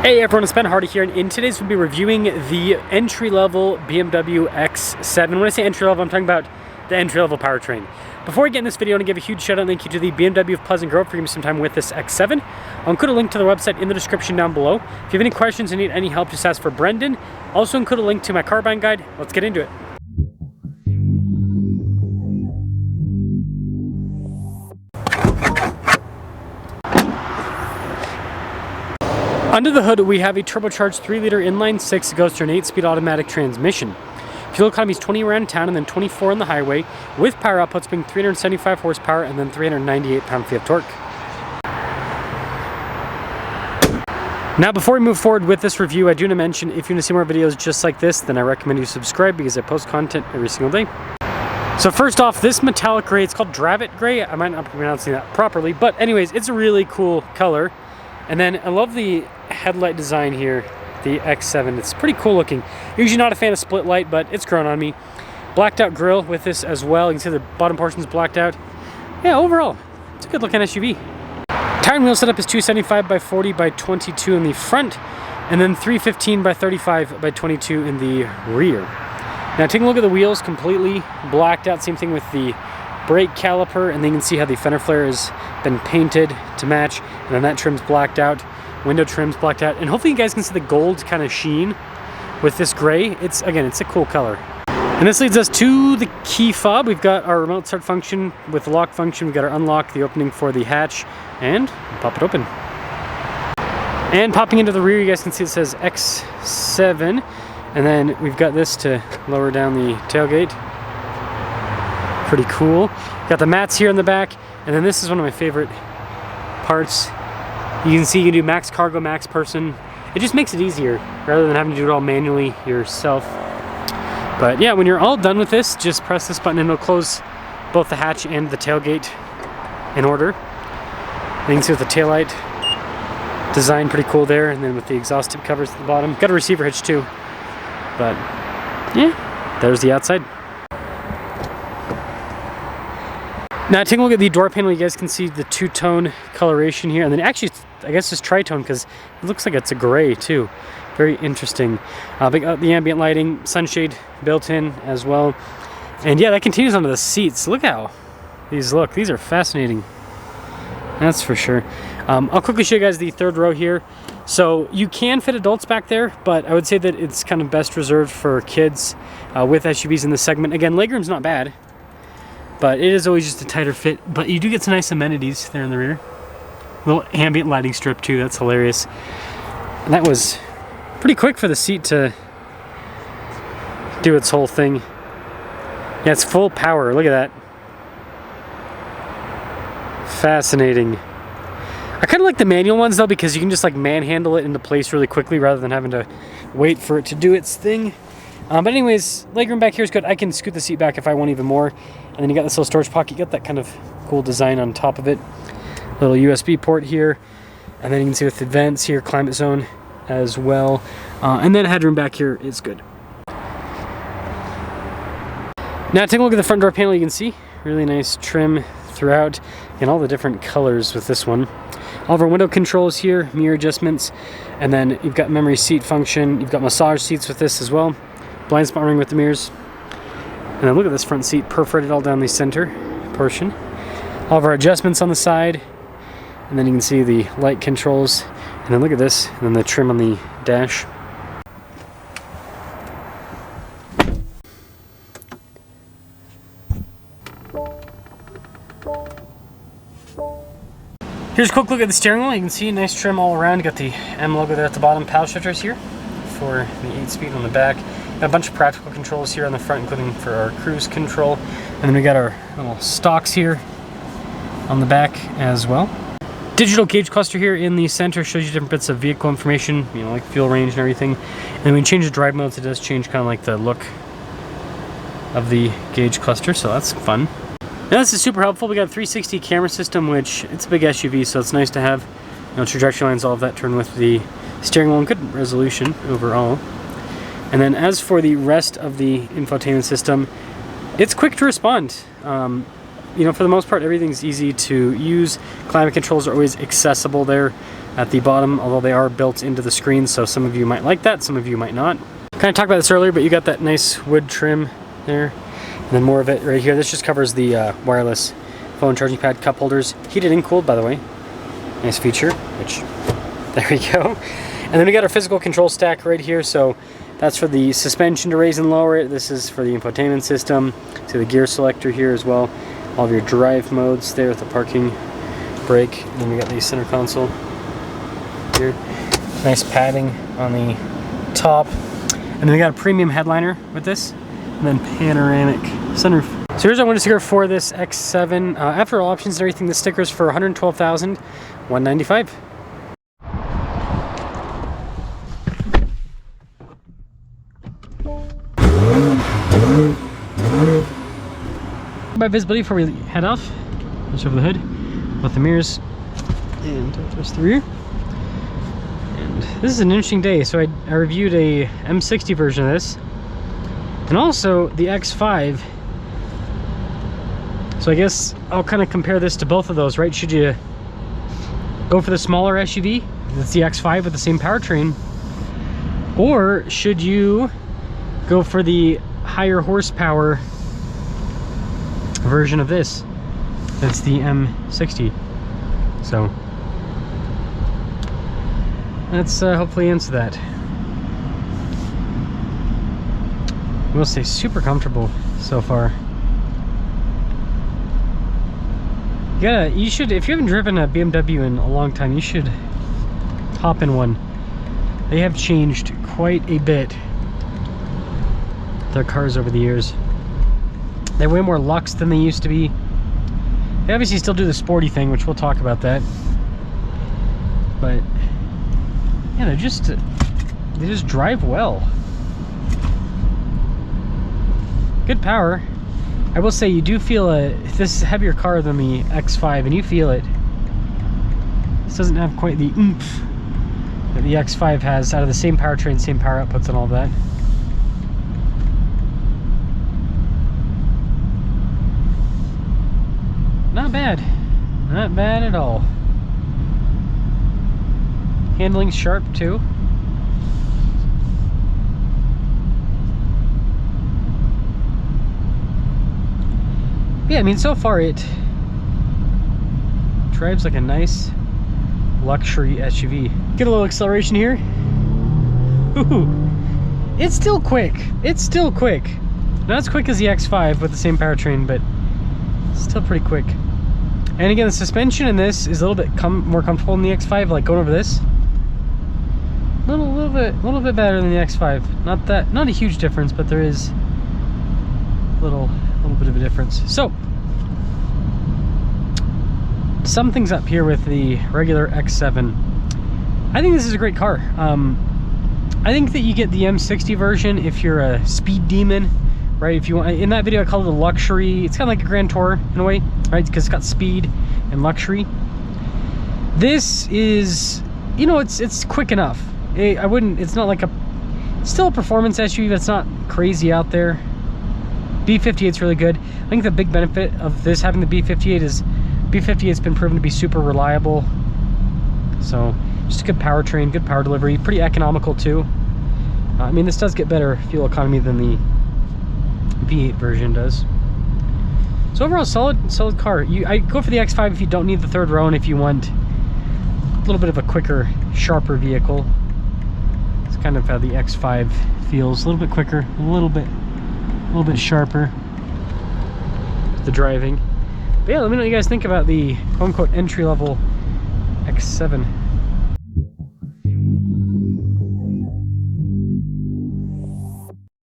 Hey everyone, it's Ben Hardy here, and in today's we'll be reviewing the entry-level BMW X7. When I say entry-level, I'm talking about the entry-level powertrain. Before we get in this video, I want to give a huge shout-out and thank you to the BMW of Pleasant Grove for giving me some time with this X7. I'll include a link to the website in the description down below. If you have any questions and need any help, just ask for Brendan. Also include a link to my car buying guide. Let's get into it. Under the hood, we have a turbocharged 3-liter inline-6 that goes to an 8-speed automatic transmission. Fuel economy is 20 around town and then 24 on the highway, with power outputs being 375 horsepower and then 398 pound-feet of torque. Now, before we move forward with this review, I do want to mention if you want to see more videos just like this, then I recommend you subscribe because I post content every single day. So first off, this metallic gray, it's called Dravet Gray. I might not be pronouncing that properly, but anyways, it's a really cool color. And then I love the headlight design here, the X7. It's pretty cool looking. Usually not a fan of split light, but it's grown on me. Blacked out grille with this as well. You can see the bottom portion is blacked out. Yeah, overall, it's a good looking SUV. Tire and wheel setup is 275 by 40 by 22 in the front, and then 315 by 35 by 22 in the rear. Now taking a look at the wheels, completely blacked out. Same thing with the brake caliper, and then you can see how the fender flare has been painted to match, and then that trim's blacked out, window trim's blacked out, and hopefully you guys can see the gold kind of sheen with this gray. It's a cool color. And this leads us to the key fob. We've got our remote start function with the lock function. We've got our unlock, the opening for the hatch, and pop it open. And popping into the rear, you guys can see it says X7, and then we've got this to lower down the tailgate. Pretty cool. Got the mats here in the back, and then this is one of my favorite parts. You can see you can do max cargo, max person. It just makes it easier rather than having to do it all manually yourself. But yeah, when you're all done with this, just press this button and it'll close both the hatch and the tailgate in order. And you can see with the taillight design, pretty cool there, and then with the exhaust tip covers at the bottom. Got a receiver hitch too. But yeah, there's the outside. Now taking a look at the door panel, you guys can see the two-tone coloration here, and then actually I guess it's tritone because it looks like it's a gray too. Very interesting. The ambient lighting, sunshade built in as well, and yeah, that continues onto the seats. Look how these look. These are fascinating, that's for sure. I'll quickly show you guys the third row here. So you can fit adults back there, but I would say that it's kind of best reserved for kids with SUVs in this segment. Again, legroom's not bad, but it is always just a tighter fit. But you do get some nice amenities there in the rear. Little ambient lighting strip too, that's hilarious. And that was pretty quick for the seat to do its whole thing. Yeah, it's full power, look at that. Fascinating. I kind of like the manual ones though, because you can just like manhandle it into place really quickly rather than having to wait for it to do its thing. But anyways, legroom back here is good. I can scoot the seat back if I want even more. And then you got this little storage pocket. You got that kind of cool design on top of it. Little USB port here. And then you can see with the vents here, climate zone as well. And then headroom back here is good. Now taking a look at the front door panel, you can see really nice trim throughout and all the different colors with this one. All of our window controls here, mirror adjustments, and then you've got memory seat function. You've got massage seats with this as well. Blind spot ring with the mirrors. And then look at this front seat, perforated all down the center portion. All of our adjustments on the side. And then you can see the light controls. And then look at this, and then the trim on the dash. Here's a quick look at the steering wheel. You can see a nice trim all around. You got the M logo there at the bottom. Paddle shifters here for the 8-speed on the back. Got a bunch of practical controls here on the front, including for our cruise control. And then we got our little stalks here on the back as well. Digital gauge cluster here in the center shows you different bits of vehicle information, you know, like fuel range and everything. And when you change the drive modes, it does change kind of like the look of the gauge cluster, so that's fun. Now this is super helpful. We got a 360 camera system, which it's a big SUV, so it's nice to have, you know, trajectory lines, all of that turn with the steering wheel, and good resolution overall. And then as for the rest of the infotainment system, it's quick to respond. You know, for the most part, everything's easy to use. Climate controls are always accessible there. at the bottom, although they are built into the screen, so some of you might like that, some of you might not. Kind of talked about this earlier, but you got that nice wood trim there, and then more of it right here. This just covers the wireless phone charging pad cup holders. Heated and cooled, by the way. Nice feature, which, there we go. And then we got our physical control stack right here, so that's for the suspension to raise and lower it. This is for the infotainment system. See the gear selector here as well. All of your drive modes there with the parking, brake, and then we got the center console here. Nice padding on the top. And then we got a premium headliner with this, and then panoramic sunroof. So here's our window sticker for this X7. After all options and everything, the sticker's for $112,195. About visibility before we head off. Just over the hood, with the mirrors, and twist the rear. And this is an interesting day. So I reviewed a M60 version of this, and also the X5. So I guess I'll kind of compare this to both of those, right? Should you go for the smaller SUV, that's the X5 with the same powertrain, or should you go for the higher horsepower version of this? That's the M60. So let's hopefully answer that. We'll say super comfortable so far. You should, if you haven't driven a BMW in a long time, you should hop in one. They have changed quite a bit, their cars, over the years. They're way more luxe than they used to be. They obviously still do the sporty thing, which we'll talk about that. But yeah, they just drive well. Good power. I will say you do feel this is a heavier car than the X5, and you feel it. This doesn't have quite the oomph that the X5 has, out of the same powertrain, same power outputs and all that. Not bad. Not bad at all. Handling's sharp too. Yeah, I mean, so far it drives like a nice luxury SUV. Get a little acceleration here. Ooh, it's still quick. It's still quick. Not as quick as the X5 with the same powertrain, but still pretty quick. And again, the suspension in this is a little bit more comfortable than the X5. Like going over this, a little bit better than the X5. Not a huge difference, but there is a little bit of a difference. So some things up here with the regular X7. I think this is a great car. I think that you get the M60 version if you're a speed demon, right? If you want, in that video I call it a luxury. It's kind of like a Grand Tour in a way, right? Because it's got speed and luxury. This is, you know, it's quick enough. It's not like it's still a performance SUV that's not crazy out there. B58's really good. I think the big benefit of this, having the B58, is B58's been proven to be super reliable. So just a good powertrain, good power delivery, pretty economical too. I mean, this does get better fuel economy than the V8 version does. So overall, solid car. I go for the X5 if you don't need the third row, and if you want a little bit of a quicker, sharper vehicle. It's kind of how the X5 feels. A little bit quicker, a little bit sharper, the driving. But yeah, let me know what you guys think about the quote-unquote entry-level X7.